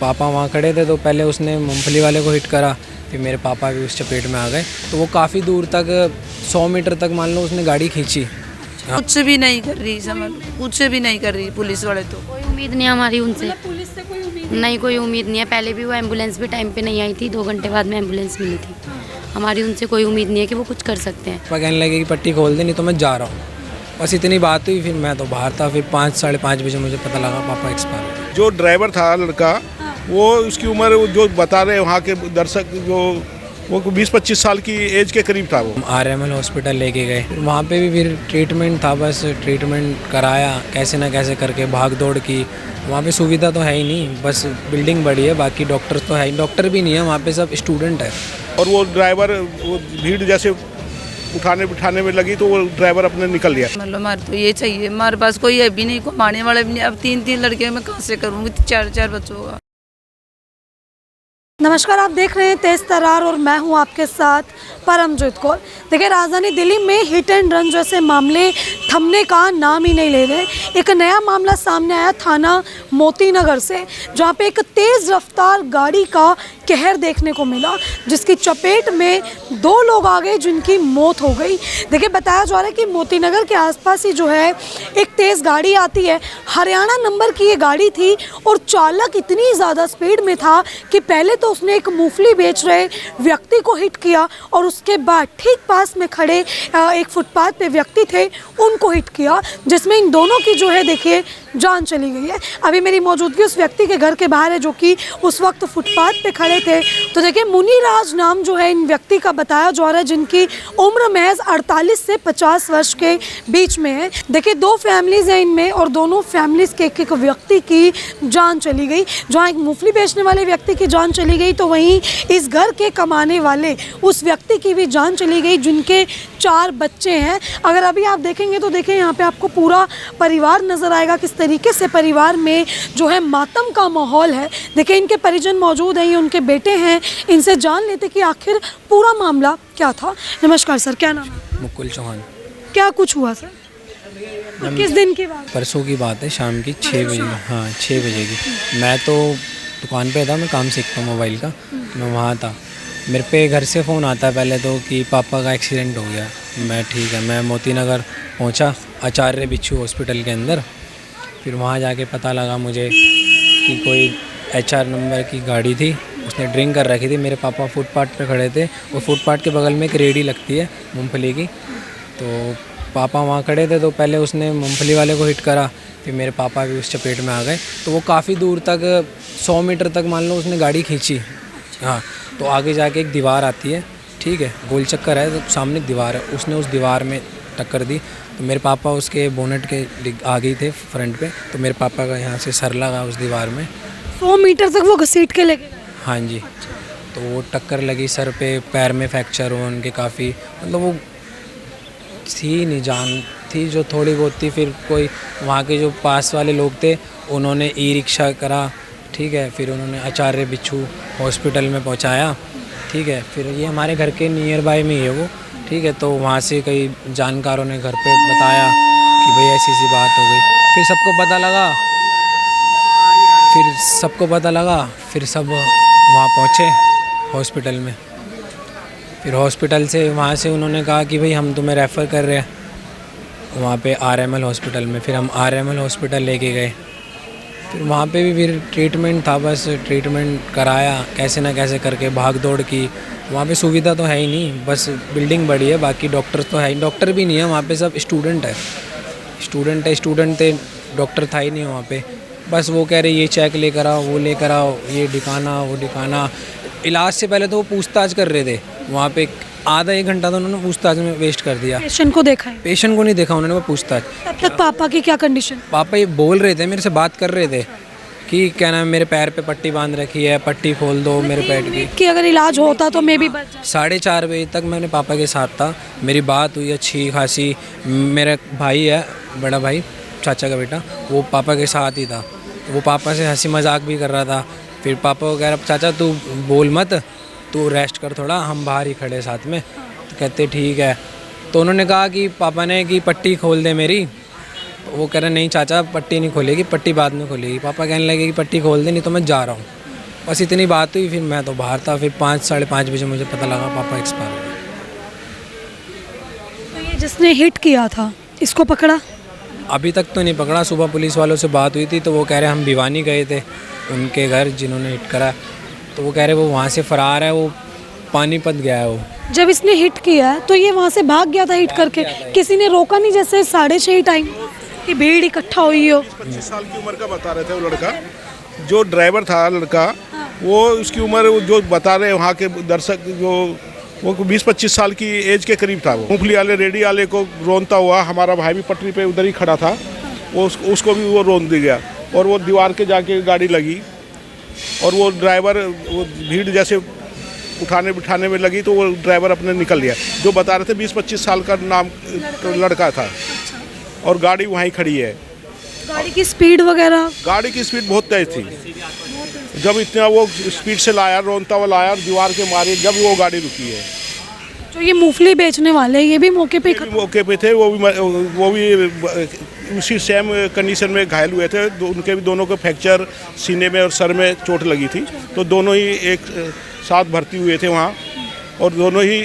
पापा वहाँ खड़े थे तो पहले उसने मूंगफली वाले को हिट करा, फिर मेरे पापा भी उस चपेट में आ गए। तो वो काफ़ी दूर तक 100 मीटर तक मान लो उसने गाड़ी खींची। कुछ भी नहीं कर रही, समझ कुछ भी नहीं कर रही पुलिस वाले। तो कोई उम्मीद नहीं हमारी उनसे, पुलिस से कोई उम्मीद नहीं कोई उम्मीद नहीं है। पहले भी वो एम्बुलेंस भी टाइम पे नहीं आई थी, 2 घंटे बाद में एम्बुलेंस मिली थी। हमारी उनसे कोई उम्मीद नहीं है कि वो कुछ कर सकते हैं। पापा कहने लगे कि पट्टी खोल दे नहीं तो मैं जा रहा हूँ, बस इतनी बात हुई। फिर मैं तो बाहर था, फिर 5 साढ़े 5 बजे मुझे पता लगा पापा एक्सपायर हो गए। जो ड्राइवर था लड़का, वो उसकी उम्र जो बता रहे वहाँ के दर्शक, जो वो 20-25 साल की एज के करीब था। वो RML हॉस्पिटल लेके गए, वहाँ पे भी फिर ट्रीटमेंट था, बस ट्रीटमेंट कराया कैसे ना कैसे करके, भाग दौड़ की। वहाँ पे सुविधा तो है ही नहीं, बस बिल्डिंग बड़ी है, बाकी डॉक्टर तो है ही, डॉक्टर भी नहीं है वहाँ पे, सब स्टूडेंट है। और वो ड्राइवर, वो भीड़ जैसे उठाने बिठाने में लगी तो वो ड्राइवर अपने निकल गया। मतलब हमारे तो ये चाहिए, हमारे पास कोई है भी नहीं, घुमाने वाला भी नहीं। अब 3-3 लड़के मैं कहाँ से करूँगी, 4-4 बच्चों का। नमस्कार, आप देख रहे हैं तेज तरार और मैं हूं आपके साथ परमजीत कौर। देखिए, राजधानी दिल्ली में हिट एंड रन जैसे मामले थमने का नाम ही नहीं ले रहे। एक नया मामला सामने आया थाना मोती नगर से, जहां पे एक तेज़ रफ्तार गाड़ी का कहर देखने को मिला, जिसकी चपेट में 2 लोग आ गए जिनकी मौत हो गई। देखिए, बताया जा रहा है कि मोती नगर के आसपास ही जो है एक तेज़ गाड़ी आती है, हरियाणा नंबर की ये गाड़ी थी और चालक इतनी ज़्यादा स्पीड में था कि पहले तो उसने एक मूंगफली बेच रहे व्यक्ति को हिट किया और उसके बाद ठीक पास में खड़े एक फुटपाथ पे व्यक्ति थे उनको हिट किया, जिसमें इन दोनों की जो है देखिए जान चली गई है। अभी मेरी मौजूदगी उस व्यक्ति के घर के बाहर है जो कि उस वक्त फुटपाथ पे खड़े थे। तो देखिए, मुनीराज नाम जो है इन व्यक्ति का बताया जा रहा है, जिनकी उम्र महज 48 से 50 वर्ष के बीच में है। देखिए, 2 फैमिलीज हैं इनमें और दोनों फैमिलीज के एक व्यक्ति की जान चली गई। जहाँ एक मूंगफली बेचने वाले व्यक्ति की जान चली गई, तो वहीं इस घर के कमाने वाले उस व्यक्ति की भी जान चली गई, जिनके 4 बच्चे हैं। अगर अभी आप देखेंगे तो देखें, यहाँ पे आपको पूरा परिवार नजर आएगा, किस तरीके से परिवार में जो है मातम का माहौल है। देखिए, इनके परिजन मौजूद हैं, ये उनके बेटे हैं, इनसे जान लेते कि आखिर पूरा मामला क्या था। नमस्कार सर, क्या नाम है? मुकुल चौहान। क्या कुछ हुआ सर? किस दिन की बात? परसों की बात है, शाम की 6 बजे। हाँ, 6 बजे की। मैं तो दुकान पे था, मैं काम सीखता हूँ मोबाइल का, मैं वहाँ था। मेरे पे घर से फ़ोन आता है पहले तो कि पापा का एक्सीडेंट हो गया। मैं ठीक है, मैं मोती नगर पहुँचा, आचार्य बिच्छू हॉस्पिटल के अंदर। फिर वहाँ जाके पता लगा मुझे कि कोई HR नंबर की गाड़ी थी, उसने ड्रिंक कर रखी थी। मेरे पापा फुटपाथ पे खड़े थे, और फुटपाथ के बगल में एक रेहड़ी लगती है मूंगफली की। तो पापा वहाँ खड़े थे तो पहले उसने मूंगफली वाले को हिट करा, फिर मेरे पापा भी उस चपेट में आ गए। तो वो काफ़ी दूर तक 100 मीटर तक मान लो उसने गाड़ी खींची। हाँ, तो आगे जाके एक दीवार आती है, ठीक है, गोल चक्कर है, तो सामने दीवार है, उसने उस दीवार में टक्कर दी। तो मेरे पापा उसके बोनेट के आ गई थे फ्रंट पे, तो मेरे पापा का यहाँ से सर लगा उस दीवार में। 100 मीटर तक वो घसीट के लेके गए? हाँ जी, तो वो टक्कर लगी सर पे, पैर में फ्रैक्चर हुआ उनके काफ़ी, मतलब वो थी नहीं, जान थी जो थोड़ी बहुत थी। फिर कोई वहाँ के जो पास वाले लोग थे, उन्होंने ई-रिक्शा करा, ठीक है, फिर उन्होंने आचार्य बिच्छू हॉस्पिटल में पहुँचाया, ठीक है। फिर ये हमारे घर के नियर बाय में ही है वो, ठीक है। तो वहाँ से कई जानकारों ने घर पे बताया कि भाई ऐसी सी बात हो गई। फिर सबको पता लगा, फिर सब वहाँ पहुँचे हॉस्पिटल में। फिर हॉस्पिटल से वहाँ से उन्होंने कहा कि भाई हम तुम्हें रेफ़र कर रहे हैं वहाँ पे RML हॉस्पिटल में। फिर हम RML हॉस्पिटल लेके गए, फिर वहाँ पे भी फिर ट्रीटमेंट था, बस ट्रीटमेंट कराया कैसे ना कैसे करके, भाग दौड़ की। वहाँ पे सुविधा तो है ही नहीं, बस बिल्डिंग बड़ी है, बाकी डॉक्टर तो है ही, डॉक्टर भी नहीं है वहाँ पे, सब स्टूडेंट स्टूडेंट थे, डॉक्टर था ही नहीं वहाँ पे। बस वो कह रहे ये चेक लेकर आओ, वो लेकर आओ, ये दिखाना वो दिखाना। इलाज से पहले तो वो पूछताछ कर रहे थे वहाँ पे, आधा 1 घंटा तो उन्होंने पूछताछ में वेस्ट कर दिया। पेशेंट को देखा है? पेशेंट को नहीं देखा उन्होंने, वो पूछताछ। तब तक पापा की क्या कंडीशन? पापा ये बोल रहे थे, मेरे से बात कर रहे थे कि क्या नाम, मेरे पैर पे पट्टी बांध रखी है, पट्टी खोल दो मेरे पैर की। कि अगर इलाज होता तो मैं भी बच जाता। 4:30 बजे तक मैंने पापा के साथ था, मेरी बात हुई अच्छी खासी। मेरा भाई है, बड़ा भाई, चाचा का बेटा, वो पापा के साथ ही था। वो पापा से हंसी मजाक भी कर रहा था। फिर पापा को कह रहा, चाचा तू बोल मत, तू रेस्ट कर थोड़ा, हम बाहर ही खड़े साथ में। तो कहते ठीक है। तो उन्होंने कहा कि पापा ने कि पट्टी खोल दे मेरी। वो कह रहे नहीं चाचा, पट्टी नहीं खोलेगी, पट्टी बाद में खोलेगी। पापा कहने लगे कि पट्टी खोल दे नहीं तो मैं जा रहा हूँ। बस इतनी बात हुई, फिर मैं तो बाहर था। फिर 5 साढ़े 5 बजे मुझे पता लगा पापा एक्सपायर हो गए। तो ये जिसने हिट किया था इसको पकड़ा? अभी तक तो नहीं पकड़ा। सुबह पुलिस वालों से बात हुई थी तो वो कह रहे हम भिवानी गए थे उनके घर जिन्होंने हिट करा, तो वो कह रहे वो वहाँ से फ़रार है, वो पानीपत गया है। वो जब इसने हिट किया है तो ये वहाँ से भाग गया था हिट करके, किसी ने रोका नहीं? जैसे 6:30 टाइम कि भीड़ इकट्ठा हुई हो। 25 साल की उम्र का बता रहे थे वो लड़का, जो ड्राइवर था लड़का, वो उसकी उम्र जो बता रहे वहाँ के दर्शक, जो वो 20-25 साल की एज के करीब था। वो मूंगफली वाले रेडी वाले को रोनता हुआ, हमारा भाई भी पटरी पे उधर ही खड़ा था, वो उसको भी वो रोन दिया और वो दीवार के जाके गाड़ी लगी और वो ड्राइवर, वो भीड़ जैसे उठाने बिठाने में लगी तो वो ड्राइवर अपने निकल गया। जो बता रहे थे 20-25 साल का नाम लड़का था और गाड़ी वहीं खड़ी है। गाड़ी की स्पीड वगैरह? गाड़ी की स्पीड बहुत तेज थी। जब इतना वो स्पीड से लाया, रोनता हुआ लाया, दीवार के मारे जब वो गाड़ी रुकी है। जो ये मूंगफली बेचने वाले ये भी मौके पे मौके पे थे, वो भी उसी सेम कंडीशन में घायल हुए थे। उनके भी दोनों को फ्रैक्चर सीने में और सर में चोट लगी थी, तो दोनों ही एक साथ भर्ती हुए थे वहाँ और दोनों ही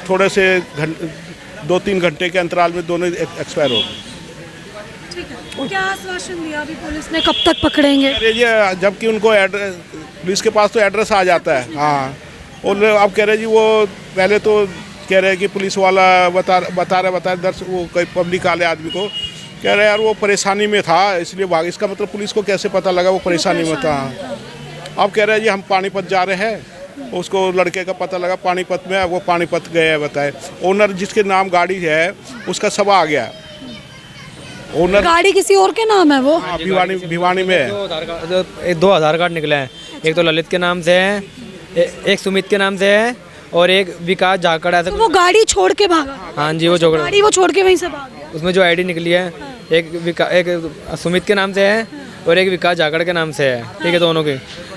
थोड़े से 2-3 घंटे के अंतराल में दोनों एक्सपायर हो गए। क्या आश्वासन दिया अभी पुलिस ने, कब तक पकड़ेंगे? अरे ये जबकि उनको पुलिस के पास तो एड्रेस आ जाता है। हाँ, और अब कह रहे जी वो पहले तो कह रहे कि पुलिस वाला बता रहे दर्श वो कोई पब्लिक वाले आदमी को कह रहे यार वो परेशानी में था इसलिए भाग। इसका मतलब पुलिस को कैसे पता लगा वो परेशानी में था? अब कह रहे जी हम पानीपत जा रहे हैं, उसको लड़के का पता लगा पानीपत में, वो पानीपत गए हैं बताए। ओनर जिसके नाम गाड़ी है उसका सब आ गया। ओनर गाड़ी किसी और के नाम है? वो भिवानी में है। 2 आधार कार्ड निकले हैं, एक तो ललित के नाम से है, एक सुमित के नाम से है और एक विकास जाकड़ है। तो वो गाड़ी छोड़ के भागा? हाँ जी, वो जोगड़ गाड़ी वो छोड़ के वहीं से भाग गया। उसमें जो आईडी निकली है एक सुमित के नाम से है और एक विकास जाकड़ के नाम से है, ठीक है, दोनों के।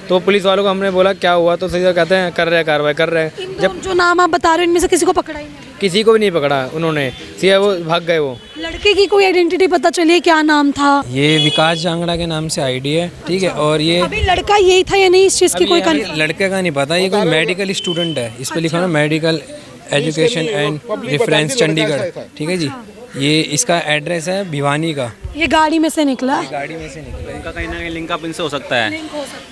तो पुलिस वालों को हमने बोला क्या हुआ, तो सीधा कहते हैं कर रहे हैं कार्रवाई कर रहे हैं। जब जो नाम आप बता रहे हो इनमें से किसी को पकड़ा ही नहीं? किसी को भी नहीं पकड़ा उन्होंने, सीधा वो भाग गए। वो लड़के की कोई आइडेंटिटी पता चली है, क्या नाम था? ये विकास जांगड़ा के नाम से आईडी है, ठीक है। और ये अभी लड़का यही था या नहीं, इस चीज़ की कोई लड़के का नहीं पता। ये कोई मेडिकल स्टूडेंट है, इस पे लिखा ना medical education and reference Chandigarh, ठीक है जी। ये इसका एड्रेस है भिवानी का। ये गाड़ी में से निकला? गाड़ी में से निकला। इनका कहीं ना कहीं लिंकअप इनसे हो सकता है।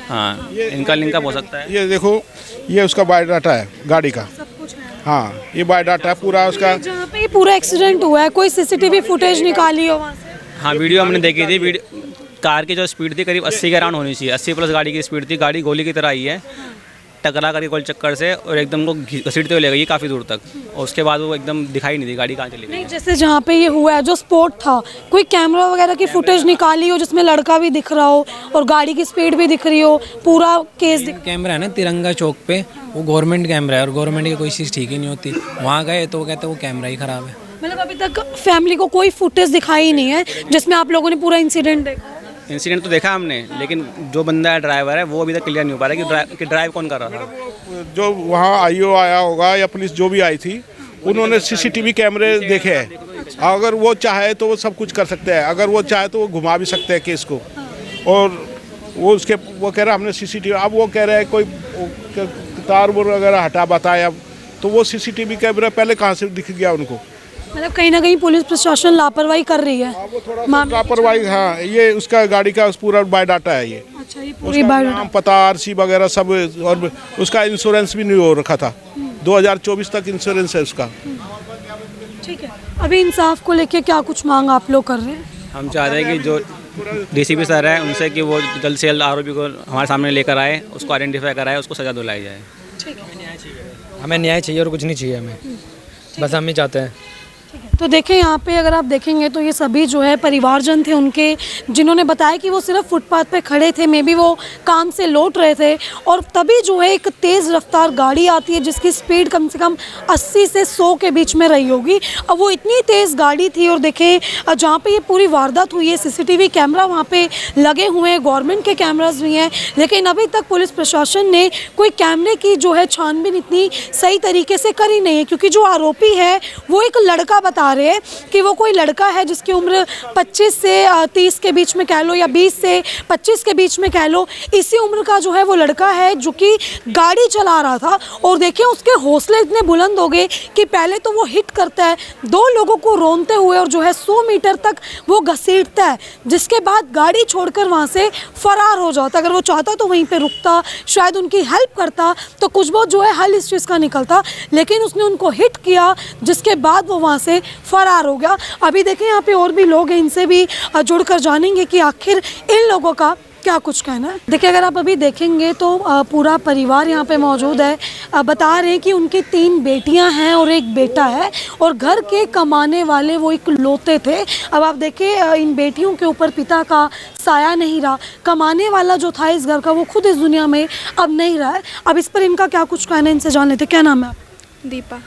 हाँ, इनका लिंकअप हो सकता है। ये देखो, ये उसका बायोडाटा है गाड़ी का। हाँ, ये बायोडाटा है पूरा उसका। जहाँ पे ये पूरा एक्सीडेंट हुआ है कोई सीसीटीवी फुटेज निकाली हो वहाँ से? हाँ, वीडियो हमने देखी थी। कार की जो स्पीड थी करीब 80 के अराउंड होनी चाहिए, 80 प्लस गाड़ी की स्पीड थी। गाड़ी गोली की तरह आई है, टकरा कर गोल चक्कर से और एकदम को घसीटते हुए ले गई काफ़ी दूर तक, और उसके बाद वो एकदम दिखाई नहीं दी गाड़ी कहाँ चली गई। नहीं, जैसे जहाँ पे ये हुआ है जो स्पॉट था, कोई कैमरा वगैरह की फुटेज निकाली हो जिसमें लड़का भी दिख रहा हो और गाड़ी की स्पीड भी दिख रही हो, पूरा केस दिख? कैमरा है ना तिरंगा चौक पे, वो गवर्नमेंट कैमरा है और गवर्नमेंट की कोई चीज़ ठीक ही नहीं होती। वहाँ गए तो वो कहते हैं वो कैमरा ही ख़राब है। मतलब अभी तक फैमिली को कोई फुटेज दिखाई नहीं है जिसमें आप लोगों ने पूरा इंसिडेंट देखा? इंसिडेंट तो देखा हमने, लेकिन जो बंदा ड्राइवर है वो अभी तक क्लियर नहीं हो पा रहा कि ड्राइव कौन कर रहा था। जो वहाँ आईओ आया होगा या पुलिस जो भी आई थी, उन्होंने सीसीटीवी कैमरे देखे हैं। अगर वो चाहे तो वो सब कुछ कर सकते हैं, अगर वो चाहे तो वो घुमा भी सकते हैं केस को। और वो कह रहा हमने सीसीटीवी, अब वो कह रहे हैं कोई तार वगैरह हटा बताया, तो वो सीसीटीवी कैमरा पहले कहाँ से दिख गया उनको? मतलब कहीं ना कहीं पुलिस प्रशासन लापरवाही कर रही है। लापरवाही, हाँ। ये उसका गाड़ी का पूरा बायोडाटा है ये। अच्छा, ये पूरी बायोडाटा, नाम, पता, आरसी वगैरह सब, और उसका इंश्योरेंस भी नहीं हो रखा था। 2024 तक इंश्योरेंस है उसका। ठीक है। अभी इंसाफ को लेके क्या कुछ मांग आप लोग कर रहे हैं? हम चाहते हैं कि जो डीसीपी सर है उनसे कि वो जल्द से जल्द आरोपी को हमारे सामने लेकर आए, उसको आइडेंटिफाई कराए, उसको सज़ा दिलाई जाए। हमें न्याय चाहिए और कुछ नहीं चाहिए हमें, बस हम ही चाहते हैं। तो देखें यहाँ पे अगर आप देखेंगे तो ये सभी जो है परिवारजन थे उनके, जिन्होंने बताया कि वो सिर्फ फुटपाथ पे खड़े थे, मे बी वो काम से लौट रहे थे और तभी जो है एक तेज़ रफ्तार गाड़ी आती है जिसकी स्पीड कम से कम 80 से 100 के बीच में रही होगी। अब वो इतनी तेज़ गाड़ी थी और देखें जहाँ पे ये पूरी वारदात हुई है सीसीटीवी कैमरा वहाँ पे लगे हुए हैं, गवर्नमेंट के कैमराज भी हैं, लेकिन अभी तक पुलिस प्रशासन ने कोई कैमरे की जो है छानबीन इतनी सही तरीके से करी नहीं है, क्योंकि जो आरोपी है वो एक लड़का बता बता रहे हैं कि वो कोई लड़का है जिसकी उम्र 25 से 30 के बीच में कह लो या 20 से 25 के बीच में कह लो, इसी उम्र का जो है वो लड़का है जो कि गाड़ी चला रहा था। और देखिए उसके हौसले इतने बुलंद हो गए कि पहले तो वो हिट करता है 2 लोगों को रोनते हुए और जो है 100 मीटर तक वो घसीटता है, जिसके बाद गाड़ी छोड़कर वहाँ से फरार हो जाता। अगर वो चाहता तो वहीं पे रुकता, शायद उनकी हेल्प करता तो कुछ बहुत जो है हल इस चीज़ का निकलता, लेकिन उसने उनको हिट किया जिसके बाद वो वहाँ से फरार हो गया। अभी देखें यहाँ पे और भी लोग हैं, इनसे भी जुड़कर जानेंगे कि आखिर इन लोगों का क्या कुछ कहना है। देखिए अगर आप अभी देखेंगे तो पूरा परिवार यहाँ पे मौजूद है। बता रहे हैं कि उनकी 3 बेटियाँ हैं और 1 बेटा है और घर के कमाने वाले वो इकलौते थे। अब आप देखिए इन बेटियों के ऊपर पिता का साया नहीं रहा, कमाने वाला जो था इस घर का वो खुद इस दुनिया में अब नहीं रहा है। अब इस पर इनका क्या कुछ कहना है, इनसे जान लेते। क्या नाम है आपका? दीपा।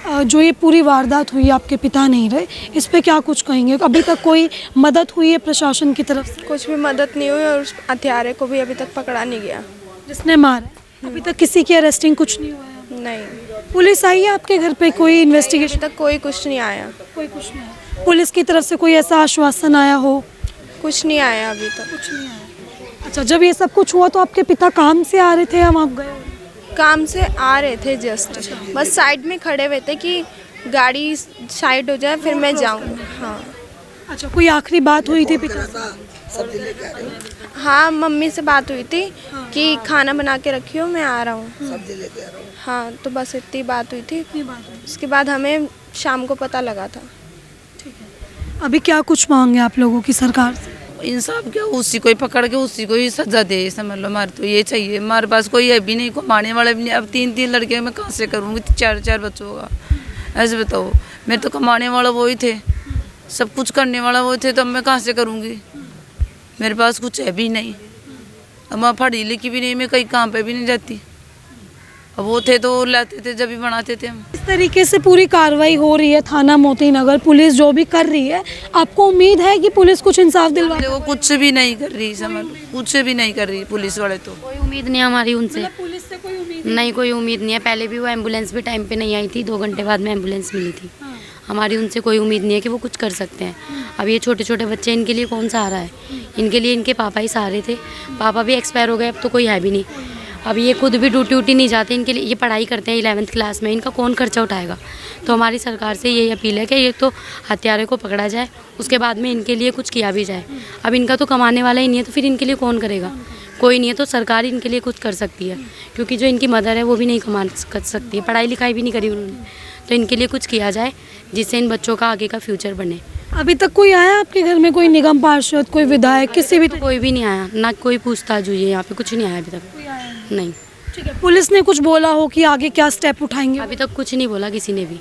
जो ये पूरी वारदात हुई, आपके पिता नहीं रहे, इस पे क्या कुछ कहेंगे? अभी तक कोई मदद हुई है प्रशासन की तरफ से? कुछ भी मदद नहीं हुई और उस हत्यारे को भी अभी तक पकड़ा नहीं गया जिसने मारा। अभी तक किसी की अरेस्टिंग कुछ नहीं हुआ है? नहीं, पुलिस आई है आपके घर पे? कोई अभी इन्वेस्टिगेशन? तक कोई कुछ नहीं आया। कोई कुछ नहीं आया। पुलिस की तरफ से कोई ऐसा आश्वासन आया हो? कुछ नहीं आया अभी तक। कुछ नहीं आया। अच्छा, जब ये सब कुछ हुआ तो आपके पिता काम से आ रहे थे या आप गए? काम से आ रहे थे जस्ट, बस साइड में खड़े हुए थे कि गाड़ी साइड हो जाए फिर मैं जाऊँ। हाँ। अच्छा, कोई आखिरी बात हुई थी पिता से? हाँ, मम्मी से बात हुई थी कि खाना बना के रखियो, मैं आ रहा हूँ। हाँ, तो बस इतनी बात हुई थी। उसके बाद हमें शाम को पता लगा था। अभी क्या कुछ मांगे आप लोगों की सरकार से? इंसाफ क्या, उसी को ही पकड़ के उसी को ही सजा दे, समझ लो। हमारे तो ये चाहिए, हमारे पास कोई है भी नहीं, कमाने वाला भी नहीं। अब 3 लड़के मैं कहाँ से करूँगी, 4 बच्चों का? ऐसे बताओ, मेरे तो कमाने वाला वो ही थे, सब कुछ करने वाला वो थे, तो अब मैं कहाँ से करूँगी? मेरे पास कुछ है भी नहीं, अब मैं पढ़ी लिखी भी नहीं, मैं कहीं काम पे भी नहीं जाती। अब वो थे तो लाते थे, जब भी बनाते थे हम। इस तरीके से पूरी कार्रवाई हो रही है थाना मोती नगर, पुलिस जो भी कर रही है, आपको उम्मीद है कि पुलिस कुछ इंसाफ दिलवा? वो कुछ भी नहीं कर रही, समझ लो, कुछ भी नहीं कर रही पुलिस वाले। तो कोई उम्मीद नहीं हमारी उनसे। पुलिस से कोई उम्मीद नहीं, कोई उम्मीद नहीं है। पहले भी वो एम्बुलेंस भी टाइम पे नहीं आई थी, 2 घंटे बाद में एम्बुलेंस मिली थी। हमारी उनसे कोई उम्मीद नहीं है कि वो कुछ कर सकते हैं। अब ये छोटे छोटे बच्चे, इनके लिए कौन सहारा है? इनके लिए इनके पापा ही सहारे थे, पापा भी एक्सपायर हो गए, अब तो कोई है भी नहीं। अब ये खुद भी ड्यूटी नहीं जाते, इनके लिए ये पढ़ाई करते हैं 11th क्लास में, इनका कौन खर्चा उठाएगा? तो हमारी सरकार से यही अपील है कि ये तो हत्यारे को पकड़ा जाए, उसके बाद में इनके लिए कुछ किया भी जाए। अब इनका तो कमाने वाला ही नहीं है, तो फिर इनके लिए कौन करेगा? कोई नहीं है, तो सरकार इनके लिए कुछ कर सकती है, क्योंकि जो इनकी मदर है वो भी नहीं कमा कर सकती है, पढ़ाई लिखाई भी नहीं करी उन्होंने। तो इनके लिए कुछ किया जाए जिससे इन बच्चों का आगे का फ्यूचर बने। अभी तक कोई आया आपके घर में? कोई निगम पार्षद, कोई विधायक, किसी भी? कोई भी नहीं आया, ना कोई पूछताछ हुई है यहाँ पे, कुछ नहीं आया अभी तक। नहीं। ठीक है, पुलिस ने कुछ बोला हो कि आगे क्या स्टेप उठाएंगे? अभी तक कुछ नहीं बोला किसी ने भी,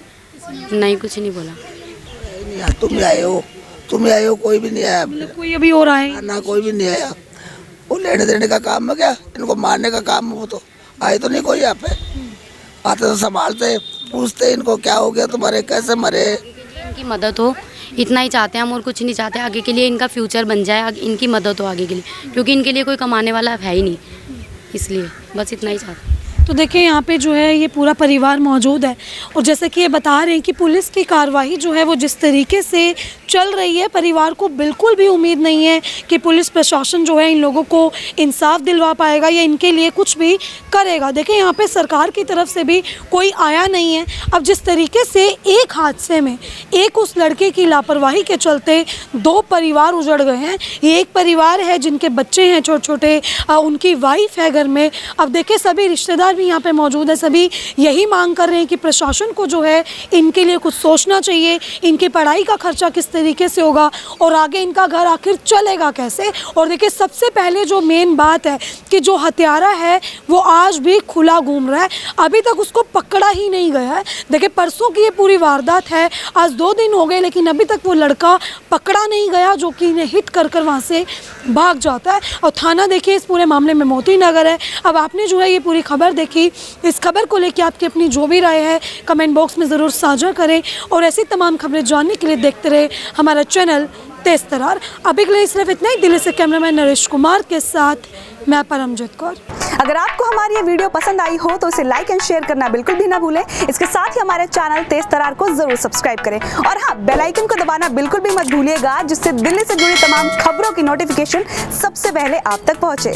नहीं, कुछ नहीं बोला। तुम आए हो, कोई भी नहीं आया। कोई अभी और आए? ना कोई भी नहीं आया। वो लेने देने का काम है क्या? इनको मारने का काम है। वो तो आए तो नहीं कोई यहाँ पे। आते तो संभालते, पूछते इनको क्या हो गया तुम्हारे, कैसे मरे। इनकी मदद हो, इतना ही चाहते हैं हम, और कुछ नहीं चाहते। आगे के लिए इनका फ्यूचर बन जाए, इनकी मदद हो आगे के लिए, क्योंकि इनके लिए कोई कमाने वाला है ही नहीं, इसलिए बस इतना ही चाहते हैं। तो देखिए यहाँ पे जो है ये पूरा परिवार मौजूद है और जैसे कि ये बता रहे हैं कि पुलिस की कार्रवाई जो है वो जिस तरीके से चल रही है, परिवार को बिल्कुल भी उम्मीद नहीं है कि पुलिस प्रशासन जो है इन लोगों को इंसाफ दिलवा पाएगा या इनके लिए कुछ भी करेगा। देखिए यहाँ पे सरकार की तरफ से भी कोई आया नहीं है। अब जिस तरीके से एक हादसे में एक उस लड़के की लापरवाही के चलते 2 परिवार उजड़ गए हैं। ये एक परिवार है जिनके बच्चे हैं छोटे छोटे, उनकी वाइफ है घर में। अब देखिए सभी रिश्तेदार भी यहाँ पे मौजूद है, सभी यही मांग कर रहे हैं कि प्रशासन को जो है इनके लिए कुछ सोचना चाहिए, इनकी पढ़ाई का खर्चा किस तरीके से होगा और आगे इनका घर आखिर चलेगा कैसे। और देखिए सबसे पहले जो मेन बात है कि जो हत्यारा है वो आज भी खुला घूम रहा है, अभी तक उसको पकड़ा ही नहीं गया है। देखिए परसों की ये पूरी वारदात है, आज 2 दिन हो गए लेकिन अभी तक वो लड़का पकड़ा नहीं गया जो कि इन्हें हिट कर वहाँ से भाग जाता है। और थाना देखिए इस पूरे मामले में मोती नगर है। अब आपने जो है ये पूरी खबर देखी, इस खबर को लेकर आपकी अपनी जो भी राय है कमेंट बॉक्स में ज़रूर साझा करें और ऐसी तमाम खबरें जानने के लिए देखते रहे हमारा चैनल तेज तरार। अभी के लिए सिर्फ इतना ही। दिल्ली से कैमरामैन नरेश कुमार के साथ मैं परमजीत कौर। अगर आपको हमारी ये वीडियो पसंद आई हो तो इसे लाइक एंड शेयर करना बिल्कुल भी ना भूलें। इसके साथ ही हमारे चैनल तेज तरार को जरूर सब्सक्राइब करें और हाँ, बेल आइकन को दबाना बिल्कुल भी मत भूलिएगा, जिससे दिल्ली से जुड़ी तमाम खबरों की नोटिफिकेशन सबसे पहले आप तक पहुंचे।